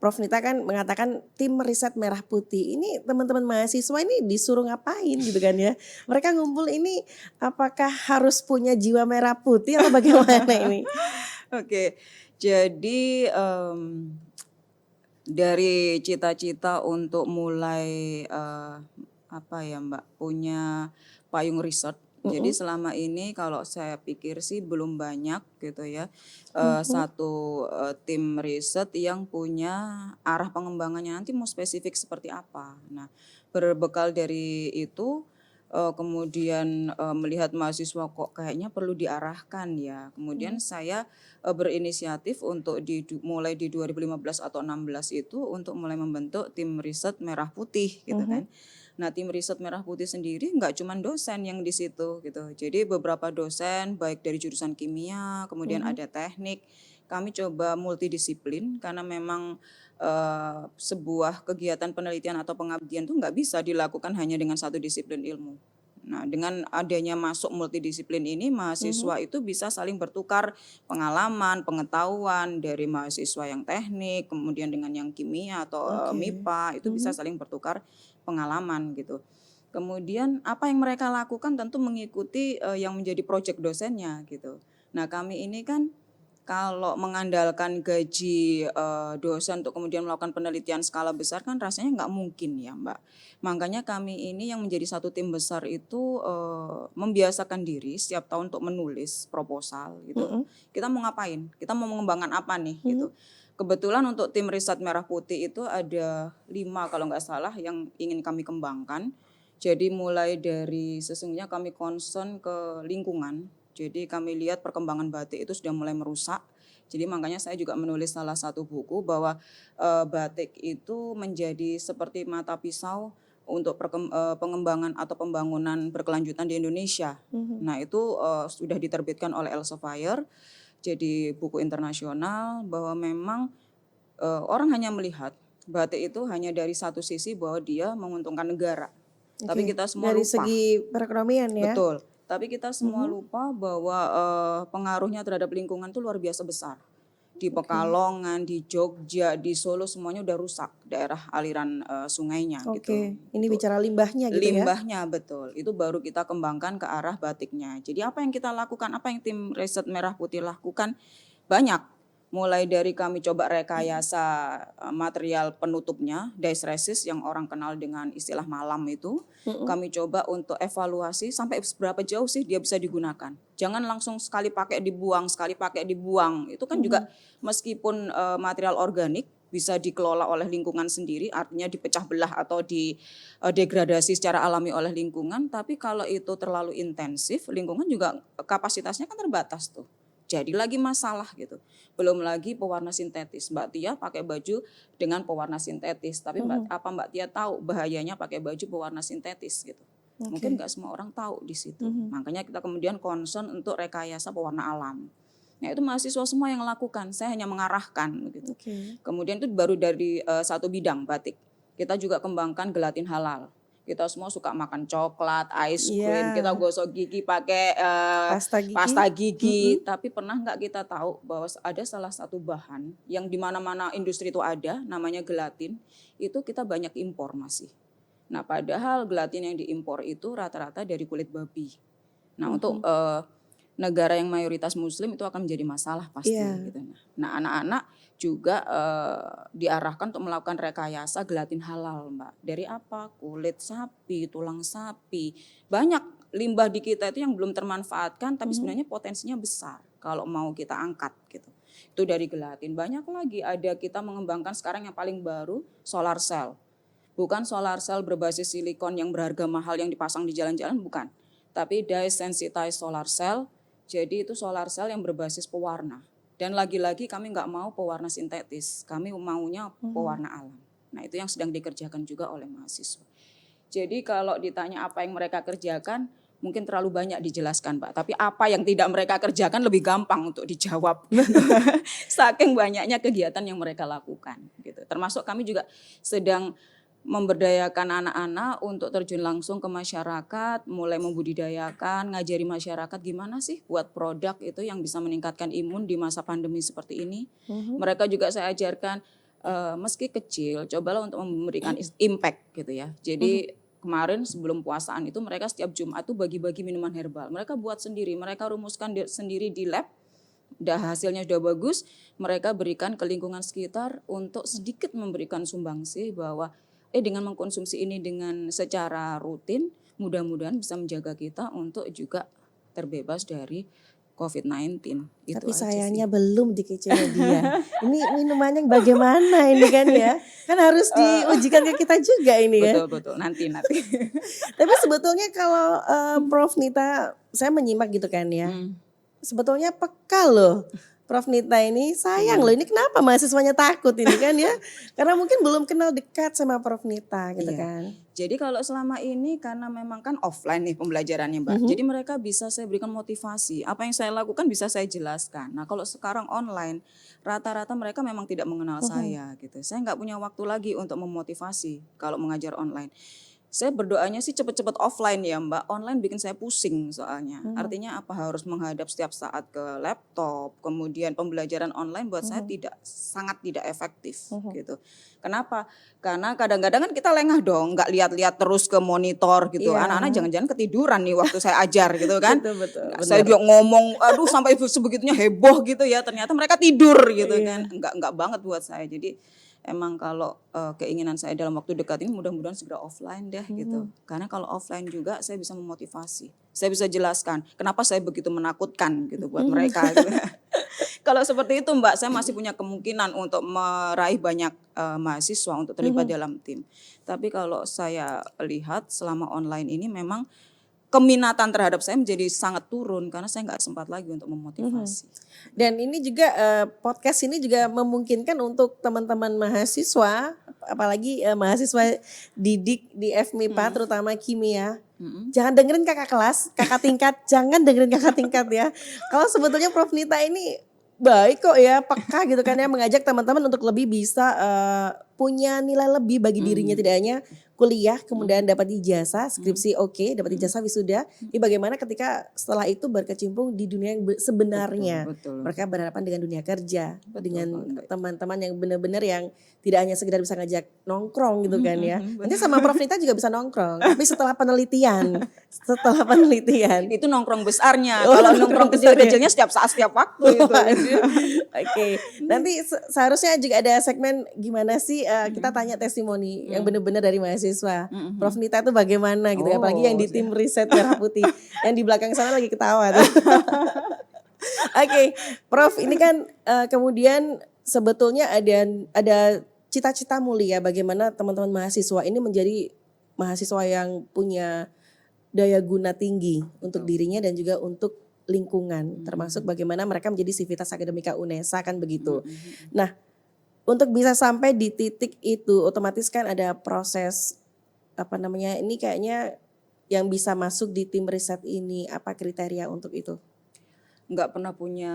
Prof Nita kan mengatakan tim riset merah putih ini teman-teman mahasiswa ini disuruh ngapain gitu kan ya, mereka ngumpul ini apakah harus punya jiwa merah putih atau bagaimana ini? Oke, jadi dari cita-cita untuk mulai apa ya Mbak, punya payung riset. Jadi selama ini kalau saya pikir sih belum banyak gitu ya satu tim riset yang punya arah pengembangannya nanti mau spesifik seperti apa. Nah, berbekal dari itu kemudian melihat mahasiswa kok kayaknya perlu diarahkan ya. Kemudian saya berinisiatif untuk mulai di 2015 atau 16 itu untuk mulai membentuk tim riset merah putih gitu kan. Nah, tim riset merah putih sendiri nggak cuma dosen yang di situ gitu. Jadi beberapa dosen baik dari jurusan kimia, kemudian ada teknik. Kami coba multidisiplin karena memang sebuah kegiatan penelitian atau pengabdian itu nggak bisa dilakukan hanya dengan satu disiplin ilmu. Nah, dengan adanya masuk multidisiplin ini, mahasiswa itu bisa saling bertukar pengalaman, pengetahuan dari mahasiswa yang teknik, kemudian dengan yang kimia atau MIPA, itu bisa saling bertukar pengalaman gitu. Kemudian apa yang mereka lakukan tentu mengikuti yang menjadi proyek dosennya gitu. Nah, kami ini kan kalau mengandalkan gaji dosen untuk kemudian melakukan penelitian skala besar kan rasanya nggak mungkin ya Mbak. Makanya kami ini yang menjadi satu tim besar itu membiasakan diri setiap tahun untuk menulis proposal gitu. Kita mau ngapain? Kita mau mengembangkan apa nih gitu. Kebetulan untuk tim riset merah putih itu ada 5 kalau nggak salah yang ingin kami kembangkan. Jadi mulai dari sesungguhnya kami concern ke lingkungan. Jadi kami lihat perkembangan batik itu sudah mulai merusak. Jadi makanya saya juga menulis salah satu buku bahwa batik itu menjadi seperti mata pisau untuk pengembangan atau pembangunan berkelanjutan di Indonesia. Nah itu sudah diterbitkan oleh Elsevier. Jadi buku internasional bahwa memang orang hanya melihat batik itu hanya dari satu sisi bahwa dia menguntungkan negara. Tapi kita semua dari lupa. segi perekonomian ya. Betul. Tapi kita semua lupa bahwa pengaruhnya terhadap lingkungan itu luar biasa besar. Di Pekalongan, di Jogja, di Solo semuanya udah rusak daerah aliran sungainya gitu. Ini bicara limbahnya gitu ya. Limbahnya betul. Itu baru kita kembangkan ke arah batiknya. Jadi apa yang kita lakukan, apa yang tim riset merah putih lakukan banyak. Mulai dari kami coba rekayasa material penutupnya, dies yang orang kenal dengan istilah malam itu. Kami coba untuk evaluasi sampai seberapa jauh sih dia bisa digunakan. Jangan langsung sekali pakai dibuang, sekali pakai dibuang. Itu kan juga meskipun material organik bisa dikelola oleh lingkungan sendiri, artinya dipecah belah atau degradasi secara alami oleh lingkungan. Tapi kalau itu terlalu intensif, lingkungan juga kapasitasnya kan terbatas tuh. Jadi lagi masalah gitu. Belum lagi pewarna sintetis. Mbak Tia pakai baju dengan pewarna sintetis. Tapi Mbak Tia tahu bahayanya pakai baju pewarna sintetis gitu. Mungkin nggak semua orang tahu di situ. Makanya kita kemudian concern untuk rekayasa pewarna alam. Nah itu mahasiswa semua yang lakukan. Saya hanya mengarahkan gitu. Kemudian itu baru dari satu bidang batik. Kita juga kembangkan gelatin halal. Kita semua suka makan coklat, ice cream, kita gosok gigi pakai pasta gigi. Tapi pernah nggak kita tahu bahwa ada salah satu bahan yang di mana-mana industri itu ada, namanya gelatin, itu kita banyak impor masih. Nah padahal gelatin yang diimpor itu rata-rata dari kulit babi. Nah untuk negara yang mayoritas muslim itu akan menjadi masalah pasti. Gitu. Nah anak-anak juga diarahkan untuk melakukan rekayasa gelatin halal Mbak. Dari apa? Kulit sapi, tulang sapi. Banyak limbah di kita itu yang belum termanfaatkan tapi sebenarnya potensinya besar kalau mau kita angkat gitu. Itu dari gelatin. Banyak lagi, ada kita mengembangkan sekarang yang paling baru solar cell. Bukan solar cell berbasis silikon yang berharga mahal yang dipasang di jalan-jalan, bukan. Tapi dye sensitized solar cell, jadi itu solar cell yang berbasis pewarna. Dan lagi-lagi kami nggak mau pewarna sintetis, kami maunya pewarna alam. Nah itu yang sedang dikerjakan juga oleh mahasiswa. Jadi kalau ditanya apa yang mereka kerjakan, mungkin terlalu banyak dijelaskan Pak. Tapi apa yang tidak mereka kerjakan lebih gampang untuk dijawab. Saking banyaknya kegiatan yang mereka lakukan. Gitu. Termasuk kami juga sedang memberdayakan anak-anak untuk terjun langsung ke masyarakat, mulai membudidayakan, ngajari masyarakat gimana sih buat produk itu yang bisa meningkatkan imun di masa pandemi seperti ini. Mereka juga saya ajarkan, meski kecil, cobalah untuk memberikan impact gitu ya. Jadi kemarin sebelum puasaan itu mereka setiap Jumat itu bagi-bagi minuman herbal. Mereka buat sendiri, mereka rumuskan sendiri di lab. Hasilnya sudah bagus, mereka berikan ke lingkungan sekitar untuk sedikit memberikan sumbangsi bahwa dengan mengkonsumsi ini dengan secara rutin, mudah-mudahan bisa menjaga kita untuk juga terbebas dari COVID-19. Itu Tapi aja sayangnya sih. belum di KCP dia. Ini minumannya bagaimana ini kan ya? Kan harus diujikan ke kita juga ini ya. Betul, nanti. Tapi sebetulnya kalau Prof Nita, saya menyimak gitu kan ya. Sebetulnya peka loh Prof Nita ini, sayang loh ini kenapa mahasiswanya takut ini kan ya. Karena mungkin belum kenal dekat sama Prof Nita gitu Iya. kan. Jadi kalau selama ini karena memang kan offline nih pembelajarannya Mbak. Jadi mereka bisa saya berikan motivasi. Apa yang saya lakukan bisa saya jelaskan. Nah kalau sekarang online rata-rata mereka memang tidak mengenal saya gitu. Saya nggak punya waktu lagi untuk memotivasi kalau mengajar online. Saya berdoanya sih cepet-cepet offline ya Mbak. Online bikin saya pusing soalnya. Artinya apa, harus menghadap setiap saat ke laptop. Kemudian pembelajaran online buat saya sangat tidak efektif gitu. Kenapa? Karena kadang-kadang kan kita lengah dong, nggak lihat-lihat terus ke monitor gitu. Iya. Anak-anak jangan-jangan ketiduran nih waktu saya ajar gitu kan. Betul. Saya juga ngomong, aduh sampai sebegitunya heboh gitu ya. Ternyata mereka tidur gitu kan. Enggak banget buat saya. Jadi emang kalau keinginan saya dalam waktu dekat ini mudah-mudahan segera offline deh gitu. Karena kalau offline juga saya bisa memotivasi. Saya bisa jelaskan kenapa saya begitu menakutkan gitu buat mereka. Gitu. Kalau seperti itu Mbak, saya masih punya kemungkinan untuk meraih banyak mahasiswa untuk terlibat dalam tim. Tapi kalau saya lihat selama online ini memang keminatan terhadap saya menjadi sangat turun karena saya nggak sempat lagi untuk memotivasi. Dan ini juga podcast ini juga memungkinkan untuk teman-teman mahasiswa, apalagi mahasiswa didik di FMIPA terutama kimia. Jangan dengerin kakak tingkat, jangan dengerin kakak tingkat ya. Kalau sebetulnya Prof Nita ini baik kok ya, peka gitu kan ya, mengajak teman-teman untuk lebih bisa punya nilai lebih bagi dirinya, tidak hanya kuliah kemudian dapat ijazah, skripsi oke, dapat ijazah wisuda. Ini bagaimana ketika setelah itu berkecimpung di dunia yang sebenarnya. Betul. Mereka berhadapan dengan dunia kerja, dengan banget. teman-teman yang benar-benar yang tidak hanya sekedar bisa ngajak nongkrong gitu kan ya. Nanti sama Prof Nita juga bisa nongkrong, tapi setelah penelitian. Itu nongkrong besarnya. Oh, Kalau nongkrong nongkrong besarnya. kecil-kecilnya setiap saat setiap waktu itu. Oke, nanti seharusnya juga ada segmen gimana sih kita tanya testimoni yang benar-benar dari mahasiswa. Prof Nita itu bagaimana gitu ya, apalagi yang di tim riset Merah Putih. Yang di belakang sana lagi ketawa tuh. Oke, Prof ini kan kemudian sebetulnya ada cita-cita mulia bagaimana teman-teman mahasiswa ini menjadi mahasiswa yang punya daya guna tinggi untuk dirinya dan juga untuk lingkungan, termasuk bagaimana mereka menjadi Civitas Akademika UNESA kan begitu. Nah, untuk bisa sampai di titik itu otomatis kan ada proses ini kayaknya yang bisa masuk di tim riset ini, apa kriteria untuk itu? Nggak pernah punya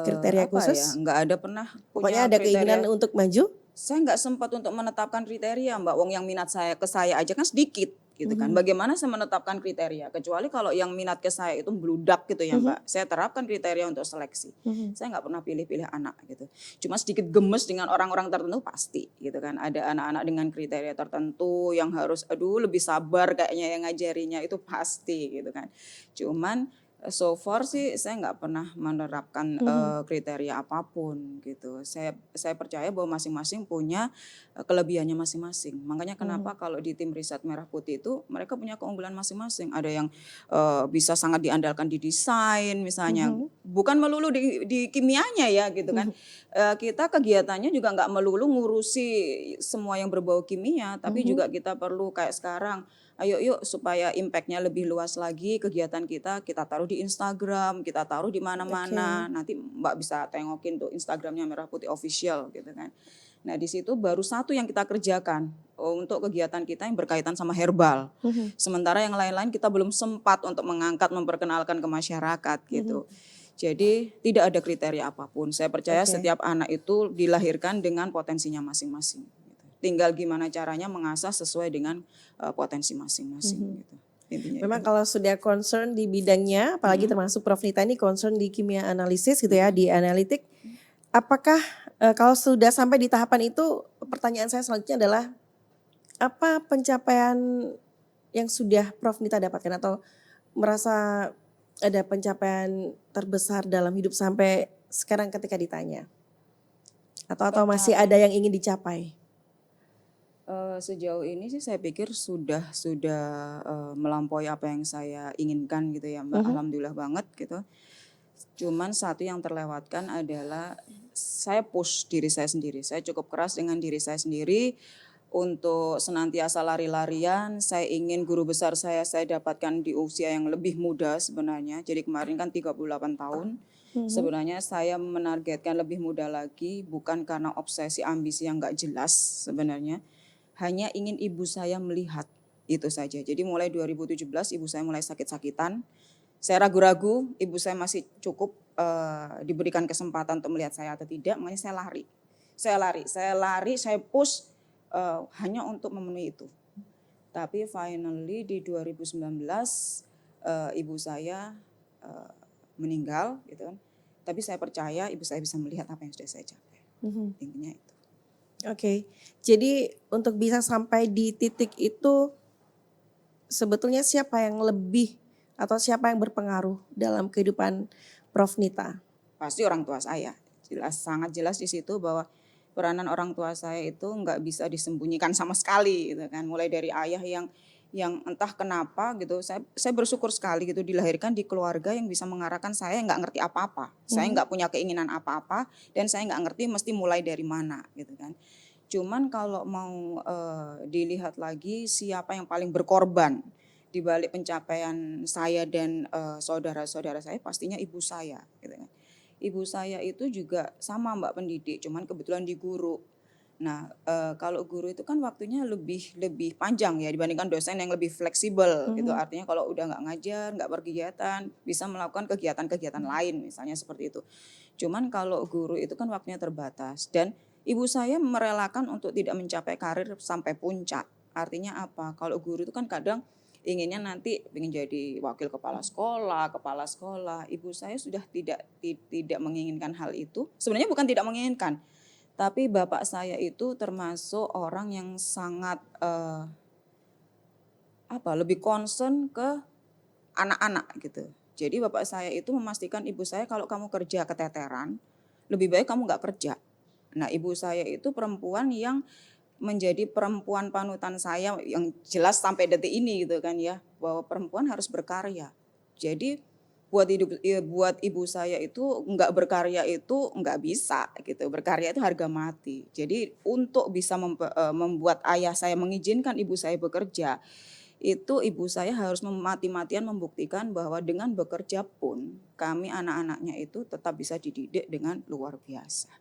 Kriteria khusus? Ya, nggak ada pernah Pokoknya punya ada kriteria. keinginan untuk maju? Saya nggak sempat untuk menetapkan kriteria Mbak. Wong yang minat saya ke saya aja kan sedikit gitu kan. Bagaimana saya menetapkan kriteria? Kecuali kalau yang minat ke saya itu beludak gitu ya Mbak. Saya terapkan kriteria untuk seleksi. Saya nggak pernah pilih-pilih anak gitu. Cuma sedikit gemes dengan orang-orang tertentu pasti gitu kan. Ada anak-anak dengan kriteria tertentu yang harus lebih sabar kayaknya yang ngajarinya itu pasti gitu kan. Cuman So far sih saya nggak pernah menerapkan kriteria apapun gitu. Saya percaya bahwa masing-masing punya kelebihannya masing-masing. Makanya kenapa kalau di tim riset Merah Putih itu mereka punya keunggulan masing-masing. Ada yang bisa sangat diandalkan di desain misalnya, bukan melulu di kimianya ya gitu kan. Kita kegiatannya juga nggak melulu ngurusi semua yang berbau kimia, tapi juga kita perlu kayak sekarang. Ayo yuk supaya impactnya lebih luas lagi kegiatan kita taruh di Instagram, kita taruh di mana-mana. Nanti Mbak bisa tengokin tuh Instagramnya Merah Putih Official gitu kan. Nah di situ baru satu yang kita kerjakan untuk kegiatan kita yang berkaitan sama herbal. Sementara yang lain-lain kita belum sempat untuk mengangkat, memperkenalkan ke masyarakat gitu. Jadi tidak ada kriteria apapun. Saya percaya setiap anak itu dilahirkan dengan potensinya masing-masing. Tinggal gimana caranya mengasah sesuai dengan potensi masing-masing gitu. Intinya Memang itu. kalau sudah concern di bidangnya, apalagi termasuk Prof Nita ini concern di kimia analisis gitu ya, di analitik. Apakah kalau sudah sampai di tahapan itu, pertanyaan saya selanjutnya adalah apa pencapaian yang sudah Prof Nita dapatkan atau merasa ada pencapaian terbesar dalam hidup sampai sekarang ketika ditanya? Atau masih ada yang ingin dicapai? Sejauh ini sih saya pikir sudah melampaui apa yang saya inginkan gitu ya Mbak. Alhamdulillah banget gitu. Cuman satu yang terlewatkan adalah saya push diri saya sendiri. Saya cukup keras dengan diri saya sendiri untuk senantiasa lari-larian. Saya ingin guru besar saya dapatkan di usia yang lebih muda sebenarnya. Jadi kemarin kan 38 tahun. Sebenarnya saya menargetkan lebih muda lagi bukan karena obsesi ambisi yang gak jelas sebenarnya. Hanya ingin ibu saya melihat, itu saja. Jadi mulai 2017 ibu saya mulai sakit-sakitan. Saya ragu-ragu ibu saya masih cukup diberikan kesempatan untuk melihat saya atau tidak. Makanya saya lari, saya push hanya untuk memenuhi itu. Tapi finally di 2019 ibu saya meninggal gitu kan. Tapi saya percaya ibu saya bisa melihat apa yang sudah saya capai. Intinya itu. Oke, jadi untuk bisa sampai di titik itu sebetulnya siapa yang lebih atau siapa yang berpengaruh dalam kehidupan Prof Nita? Pasti orang tua saya. Sangat jelas di situ bahwa peranan orang tua saya itu nggak bisa disembunyikan sama sekali gitu kan. Mulai dari ayah yang entah kenapa gitu, saya bersyukur sekali gitu dilahirkan di keluarga yang bisa mengarahkan saya nggak ngerti apa-apa. Saya nggak punya keinginan apa-apa dan saya nggak ngerti mesti mulai dari mana gitu kan. Cuman kalau mau dilihat lagi siapa yang paling berkorban di balik pencapaian saya dan saudara-saudara saya pastinya ibu saya gitu kan. Ibu saya itu juga sama Mbak pendidik, cuman kebetulan di guru. Nah, kalau guru itu kan waktunya lebih panjang ya dibandingkan dosen yang lebih fleksibel gitu. Artinya kalau udah nggak ngajar, nggak berkegiatan, bisa melakukan kegiatan-kegiatan lain misalnya seperti itu. Cuman kalau guru itu kan waktunya terbatas dan ibu saya merelakan untuk tidak mencapai karir sampai puncak. Artinya apa? Kalau guru itu kan kadang inginnya nanti ingin jadi wakil kepala sekolah. Ibu saya sudah tidak menginginkan hal itu. Sebenarnya bukan tidak menginginkan. Tapi bapak saya itu termasuk orang yang sangat lebih concern ke anak-anak gitu. Jadi bapak saya itu memastikan ibu saya kalau kamu kerja keteteran, lebih baik kamu nggak kerja. Nah ibu saya itu perempuan yang menjadi perempuan panutan saya yang jelas sampai detik ini gitu kan ya, bahwa perempuan harus berkarya. Jadi buat ibu saya itu nggak berkarya itu nggak bisa gitu. Berkarya itu harga mati. Jadi untuk bisa membuat ayah saya mengizinkan ibu saya bekerja, itu ibu saya harus mati-matian membuktikan bahwa dengan bekerja pun kami anak-anaknya itu tetap bisa dididik dengan luar biasa.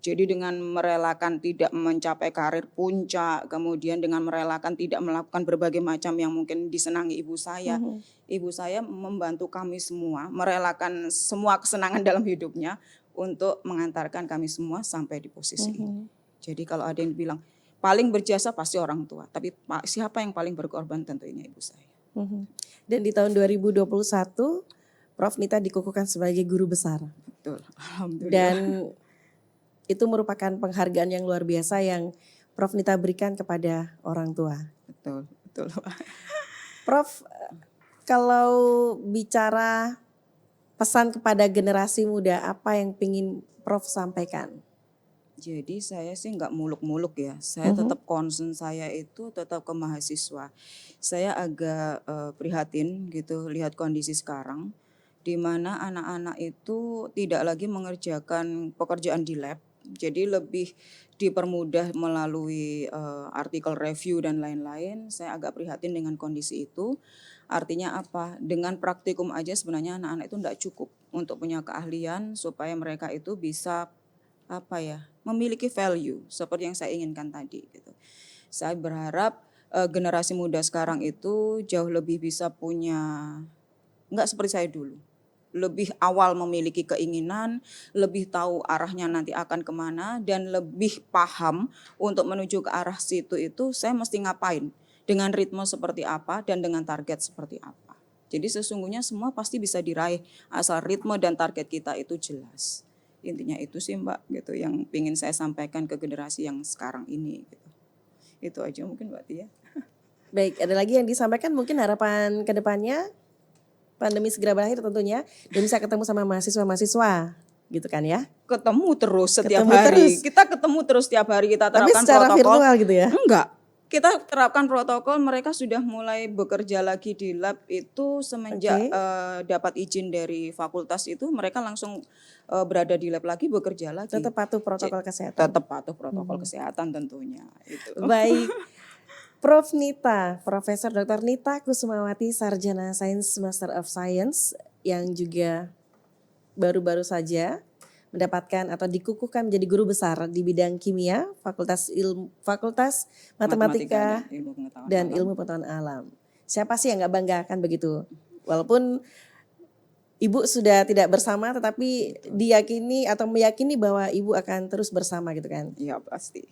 Jadi dengan merelakan tidak mencapai karir puncak, kemudian dengan merelakan tidak melakukan berbagai macam yang mungkin disenangi ibu saya. Ibu saya membantu kami semua, merelakan semua kesenangan dalam hidupnya untuk mengantarkan kami semua sampai di posisi ini. Jadi kalau ada yang bilang paling berjasa pasti orang tua, tapi siapa yang paling berkorban tentunya ibu saya. Dan di tahun 2021 Prof Nita dikukuhkan sebagai guru besar. Betul, alhamdulillah. Dan itu merupakan penghargaan yang luar biasa yang Prof Nita berikan kepada orang tua. Betul. Prof, kalau bicara pesan kepada generasi muda, apa yang ingin Prof sampaikan? Jadi saya sih nggak muluk-muluk ya. Saya tetap concern saya itu tetap ke mahasiswa. Saya agak prihatin gitu lihat kondisi sekarang di mana anak-anak itu tidak lagi mengerjakan pekerjaan di lab. Jadi lebih dipermudah melalui artikel review dan lain-lain. Saya agak prihatin dengan kondisi itu. Artinya apa? Dengan praktikum aja sebenarnya anak-anak itu tidak cukup untuk punya keahlian supaya mereka itu bisa memiliki value seperti yang saya inginkan tadi gitu. Saya berharap generasi muda sekarang itu jauh lebih bisa punya, enggak seperti saya dulu, lebih awal memiliki keinginan, lebih tahu arahnya nanti akan kemana, dan lebih paham untuk menuju ke arah situ itu saya mesti ngapain, dengan ritme seperti apa dan dengan target seperti apa. Jadi sesungguhnya semua pasti bisa diraih asal ritme dan target kita itu jelas. Intinya itu sih Mbak gitu yang ingin saya sampaikan ke generasi yang sekarang ini gitu. Itu aja mungkin Mbak Tia. Baik, ada lagi yang disampaikan mungkin harapan ke depannya? Pandemi segera berakhir tentunya dan bisa ketemu sama mahasiswa-mahasiswa gitu kan ya. Ketemu terus setiap Ketemu hari. terus. Kita ketemu terus setiap hari, kita Tapi terapkan secara protokol. virtual gitu ya. Enggak. Kita terapkan protokol, mereka sudah mulai bekerja lagi di lab itu semenjak dapat izin dari fakultas itu mereka langsung berada di lab lagi, bekerja lagi. Tetap patuh protokol kesehatan. Tetap patuh protokol kesehatan tentunya itu. Baik. Prof Nita, Profesor Dr. Nita Kusumawati, Sarjana Sains Master of Science yang juga baru-baru saja mendapatkan atau dikukuhkan menjadi guru besar di bidang kimia, Fakultas Matematika dan Ilmu Pengetahuan Alam. Siapa sih yang nggak bangga kan begitu? Walaupun Ibu sudah tidak bersama, tetapi diyakini atau meyakini bahwa Ibu akan terus bersama gitu kan? Iya pasti.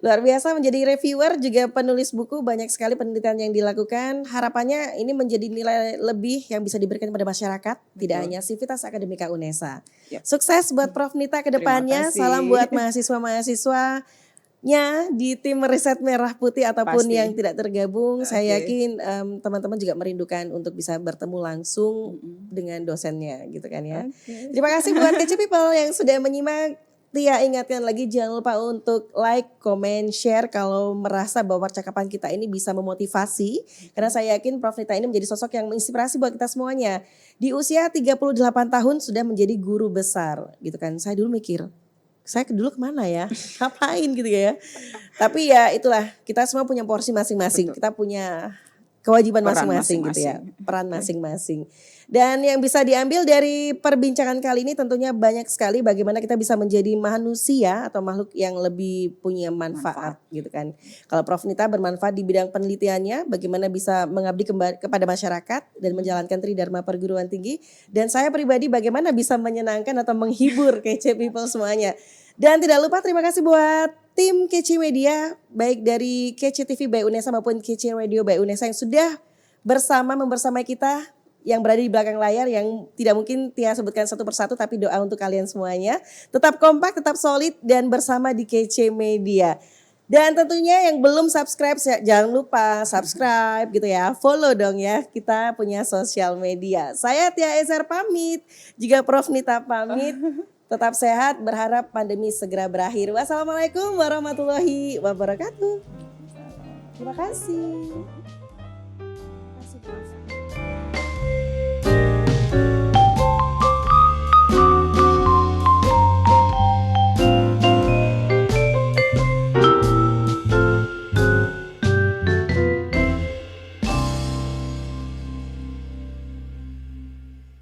Luar biasa, menjadi reviewer juga penulis buku, banyak sekali penelitian yang dilakukan. Harapannya ini menjadi nilai lebih yang bisa diberikan kepada masyarakat, tidak hanya Civitas Akademika UNESA. Yep. Sukses buat Prof Nita ke depannya. Terima kasih. Salam buat mahasiswa-mahasiswanya di tim riset Merah Putih ataupun Pasti. yang tidak tergabung. Saya Oke. yakin teman-teman juga merindukan untuk bisa bertemu langsung dengan dosennya gitu kan ya. Oke. Terima kasih buat Kece People yang sudah menyimak. Tia ingatkan lagi jangan lupa untuk like, comment, share kalau merasa bahwa percakapan kita ini bisa memotivasi. Karena saya yakin Prof Nita ini menjadi sosok yang menginspirasi buat kita semuanya. Di usia 38 tahun sudah menjadi guru besar gitu kan. Saya dulu mikir, saya dulu kemana ya? Ngapain gitu ya. Tapi ya itulah, kita semua punya porsi masing-masing. Betul. Kita punya kewajiban Peran masing-masing gitu ya. masing-masing. Peran masing-masing. Dan yang bisa diambil dari perbincangan kali ini tentunya banyak sekali bagaimana kita bisa menjadi manusia atau makhluk yang lebih punya manfaat gitu kan. Kalau Prof Nita bermanfaat di bidang penelitiannya, bagaimana bisa mengabdi kepada masyarakat dan menjalankan tridharma perguruan tinggi. Dan saya pribadi bagaimana bisa menyenangkan atau menghibur Kece People semuanya. Dan tidak lupa terima kasih buat tim Kece Media, baik dari Kece TV by UNESA maupun Kece Radio by UNESA yang sudah membersamai kita yang berada di belakang layar yang tidak mungkin Tia sebutkan satu persatu, tapi doa untuk kalian semuanya. Tetap kompak, tetap solid dan bersama di Kece Media. Dan tentunya yang belum subscribe jangan lupa subscribe gitu ya. Follow dong ya, kita punya sosial media. Saya Tia Ezer pamit, juga Prof Nita pamit. Tetap sehat, berharap pandemi segera berakhir. Wassalamualaikum warahmatullahi wabarakatuh. Terima kasih.